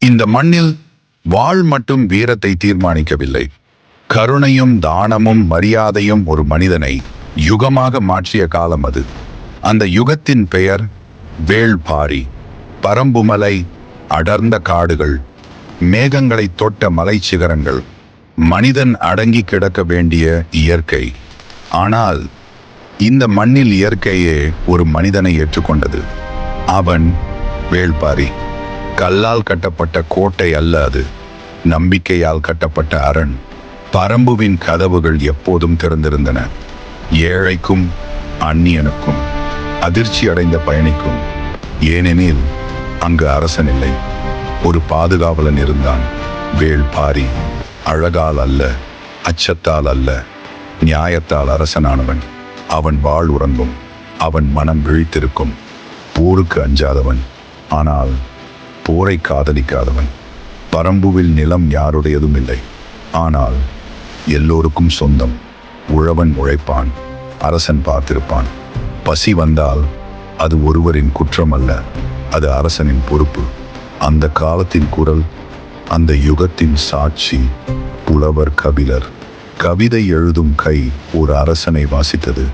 இந்த மண்ணில் வாழ் மட்டும் வீரத்தை தீர்மானிக்கவில்லை. கருணையும் தானமும் மரியாதையும் ஒரு மனிதனை யுகமாக மாற்றிய காலம் அது. அந்த யுகத்தின் பெயர் வேள்பாரி. பரம்புமலை, அடர்ந்த காடுகள், மேகங்களை தொட்ட மலை சிகரங்கள், மனிதன் அடங்கி கிடக்க வேண்டிய இயற்கை. ஆனால் இந்த மண்ணில் இயற்கையே ஒரு மனிதனை ஏற்றுக்கொண்டது. அவன் வேள்பாரி. கல்லால் கட்டப்பட்ட கோட்டை அல்ல அது, நம்பிக்கையால் கட்டப்பட்ட அரண். பரம்புவின் கதவுகள் எப்போதும் திறந்திருந்தன. ஏழைக்கும் அந்நியனுக்கும், அதிர்ச்சி அடைந்த பயணிக்கும். ஏனெனில் அங்கு அரசன் இல்லை, ஒரு பாதுகாவலன் இருந்தான். வேள்பாரி அழகால் அல்ல, அச்சத்தால் அல்ல, நியாயத்தால் அரசனானவன். அவன் வாழ் உறங்கும், அவன் மனம் விழித்திருக்கும். போருக்கு அஞ்சாதவன், ஆனால் போரை காதலிக்காதவன். பரம்புவில் நிலம் யாருடையதும் இல்லை, ஆனால் எல்லோருக்கும் சொந்தம். உழவன் உழைப்பான், அரசன் பார்த்திருப்பான். பசி வந்தால் அது ஒருவரின் குற்றம் அல்ல, அது அரசனின் பொறுப்பு. அந்த காலத்தின் குரல், அந்த யுகத்தின் சாட்சி. புலவர் கபிலர். கவிதை எழுதும் கை ஒரு அரசனை வாசித்தது.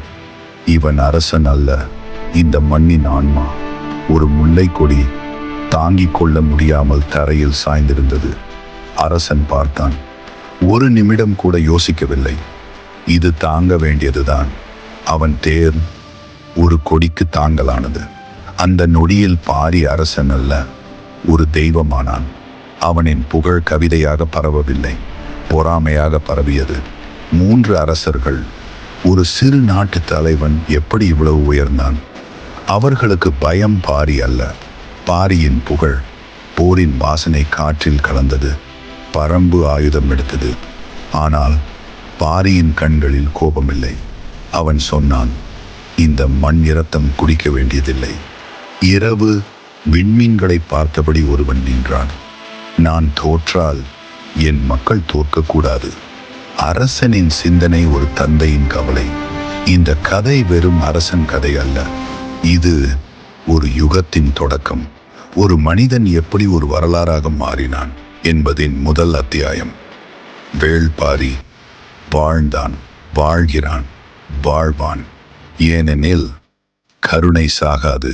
இவன் அரசன் அல்ல, இந்த மண்ணின் ஆன்மா. ஒரு முல்லை கொடி தாங்கிக் கொள்ள முடியாமல் தரையில் சாய்ந்திருந்தது. அரசன் பார்த்தான். ஒரு நிமிடம் கூட யோசிக்கவில்லை. இது தாங்க வேண்டியதுதான். அவன் தேர் ஒரு கொடிக்கு தாங்கலானது. அந்த நொடியில் பாரி அரசன் அல்ல, ஒரு தெய்வமானான். அவனின் புகழ் கவிதையாக பரவவில்லை, பொறாமையாக பரவியது. 3 அரசர்கள், ஒரு சிறு நாட்டு தலைவன் எப்படி இவ்வளவு உயர்ந்தான்? அவர்களுக்கு பயம் பாரி அல்ல, பாரியின் புகழ். போரின் வாசனை காற்றில் கலந்தது. பரம்பு ஆயுதம் எடுத்தது. ஆனால் பாரியின் கண்களில் கோபமில்லை. அவன் சொன்னான், இந்த மண் இரத்தம் குடிக்க வேண்டியதில்லை. இரவு விண்மீன்களை பார்த்தபடி ஒருவன் நின்றான். நான் தோற்றால் என் மக்கள் தோற்கக்கூடாது. அரசனின் சிந்தனை ஒரு தந்தையின் கவலை. இந்த கதை வெறும் அரசன் கதை அல்ல, இது ஒரு யுகத்தின் தொடக்கம். ஒரு மனிதன் எப்படி ஒரு வரலாறாக மாறினான் என்பதின் முதல் அத்தியாயம். வேள்பாரி வாழ்ந்தான், வாழ்கிறான், வாழ்வான். ஏனெனில் கருணை சாகாது.